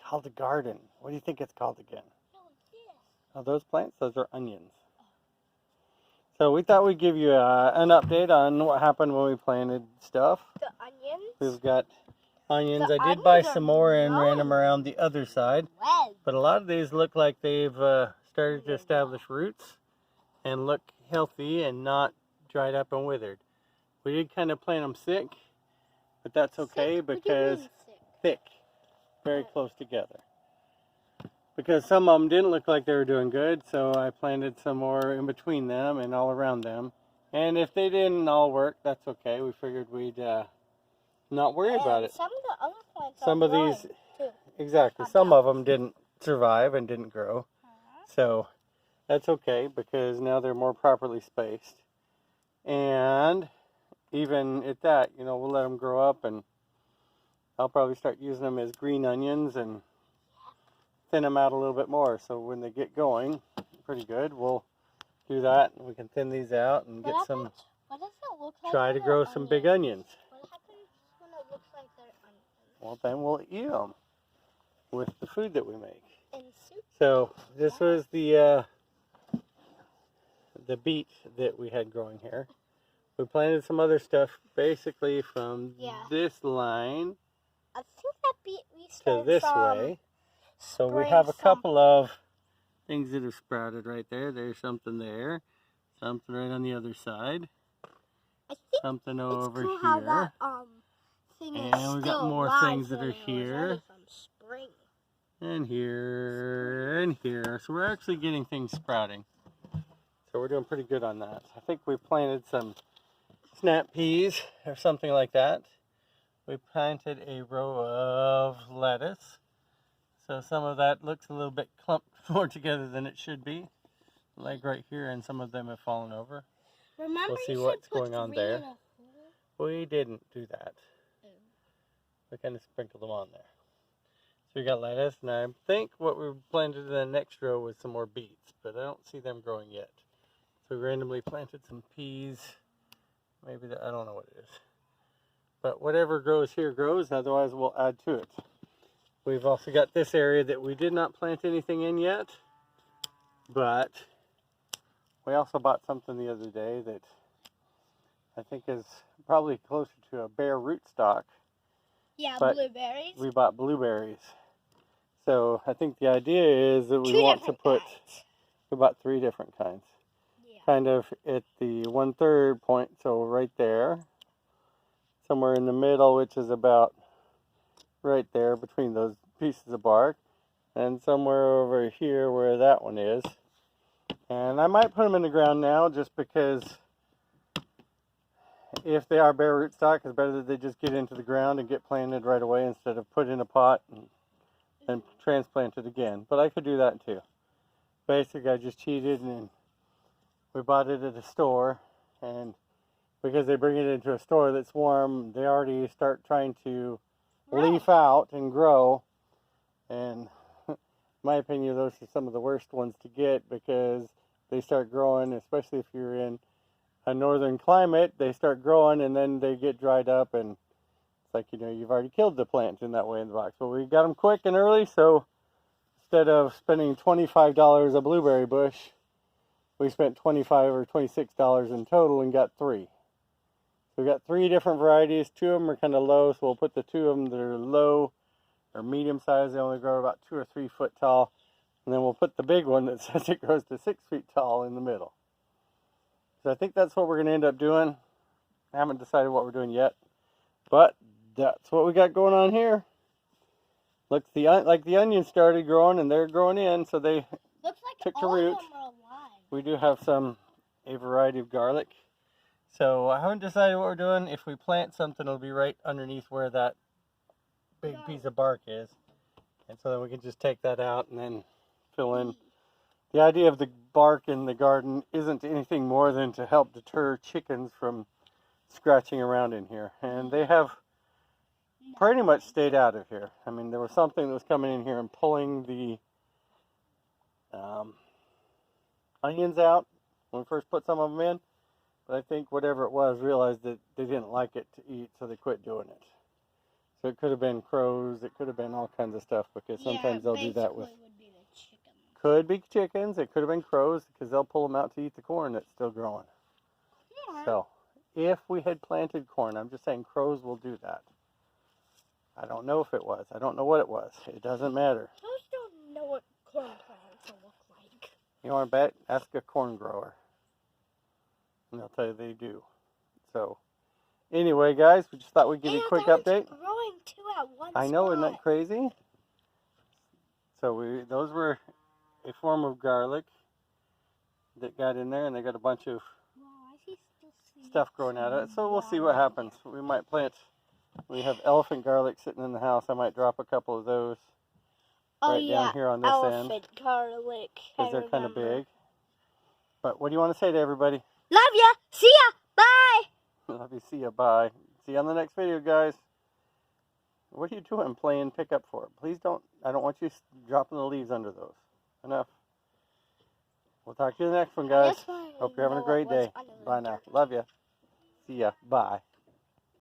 called a garden. What do you think it's called again? No, this. Oh, those plants? Those are onions. So we thought we'd give you an update on what happened when we planted stuff. The onions? We've got onions. The I did buy onions some are more and ran them growing. around the other side. Red. But a lot of these look like they've started to establish roots and look healthy and not dried up and withered. We did kind of plant them sick, but that's okay Sick? What do you mean because sick? thick, very close together. Because some of them didn't look like they were doing good, so I planted some more in between them and all around them. And if they didn't all work, that's okay. We figured we'd not worry about it. Some of the other plants Some are of growing, these, too. exactly, some of them didn't survive and didn't grow. So that's okay because now they're more properly spaced. And even at that, you know, we'll let them grow up, and I'll probably start using them as green onions and thin them out a little bit more. So when they get going pretty good, we'll do that, and we can thin these out and get some, What does it look like? try to grow some big onions. What happens when it looks like they're onions? Well, then we'll eat them with the food that we make. In soup? So this was the beet that we had growing here. We planted some other stuff basically from this line I think that beet we to started this from way. So we have a couple of things that have sprouted right there. There's something there. Something right on the other side. I think something it's over cool here. How that, thing is and we've got still more alive things that when are it was here. only from spring. And here, and here. So we're actually getting things sprouting. So we're doing pretty good on that. I think we planted some snap peas or something like that. We planted a row of lettuce. So some of that looks a little bit clumped more together than it should be. Like right here, and some of them have fallen over. Remember, We'll see what's going on there. In a hole? We didn't do that. We kind of sprinkled them on there. So we got lettuce, and I think what we planted in the next row was some more beets, but I don't see them growing yet. So we randomly planted some peas. Maybe I don't know what it is. But whatever grows here grows, otherwise we'll add to it. We've also got this area that we did not plant anything in yet, but we also bought something the other day that I think is probably closer to a bare rootstock. Yeah, but blueberries. We bought blueberries. So I think the idea is that we want to put about 3 different kinds. Yeah. Kind of at the 1/3 point, so right there. Somewhere in the middle, which is about right there between those pieces of bark. And somewhere over here where that one is. And I might put them in the ground now just because if they are bare rootstock, it's better that they just get into the ground and get planted right away instead of put in a pot and transplanted again. But I could do that too. Basically, I just cheated, and we bought it at a store, and because they bring it into a store that's warm, they already start trying to leaf out and grow. And in my opinion, those are some of the worst ones to get because they start growing, especially if you're in a northern climate, they start growing and then they get dried up, and it's like, you know, you've already killed the plant in that way in the box. But we got them quick and early, so instead of spending $25 a blueberry bush, we spent $25 or $26 in total and got 3. So we got 3 different varieties. 2 of them are kind of low, so we'll put the 2 of them that are low or medium size. They only grow about 2 or 3 foot tall. And then we'll put the big one that says it grows to 6 feet tall in the middle. So I think that's what we're going to end up doing. I haven't decided what we're doing yet. But that's what we got going on here. Looks like the onions started growing, and they're growing in, so they took to root. We do have a variety of garlic. So I haven't decided what we're doing. If we plant something, it'll be right underneath where that big piece of bark is. And so then we can just take that out and then fill in. The idea of the bark in the garden isn't anything more than to help deter chickens from scratching around in here. And they have pretty much stayed out of here. I mean, there was something that was coming in here and pulling the onions out when we first put some of them in. But I think whatever it was realized that they didn't like it to eat, so they quit doing it. So it could have been crows. It could have been all kinds of stuff because sometimes they'll do that with. basically would be the chicken. Could be chickens. It could have been crows because they'll pull them out to eat the corn that's still growing. Yeah. So if we had planted corn, I'm just saying crows will do that. I don't know if it was. I don't know what it was. It doesn't matter. Those don't know what corn plants look like. You want to bet? Ask a corn grower. And they'll tell you they do. So anyway, guys, we just thought we'd give you a quick update. Growing two at one I know, isn't that spot. crazy? So those were a form of garlic that got in there, and they got a bunch of Wow, I see still stuff growing out of it. So we'll see what happens. We might plant. We have elephant garlic sitting in the house. I might drop a couple of those right down here on this end elephant garlic. because they're kind of big. But what do you want to say to everybody? Love ya. See ya. Bye. Love you. See ya. Bye. See you on the next video, guys. What are you doing playing pickup for? Please don't. I don't want you dropping the leaves under those. Enough. We'll talk to you in the next one, guys. Hope you're having a great day. Bye now. Love ya. See ya. Bye.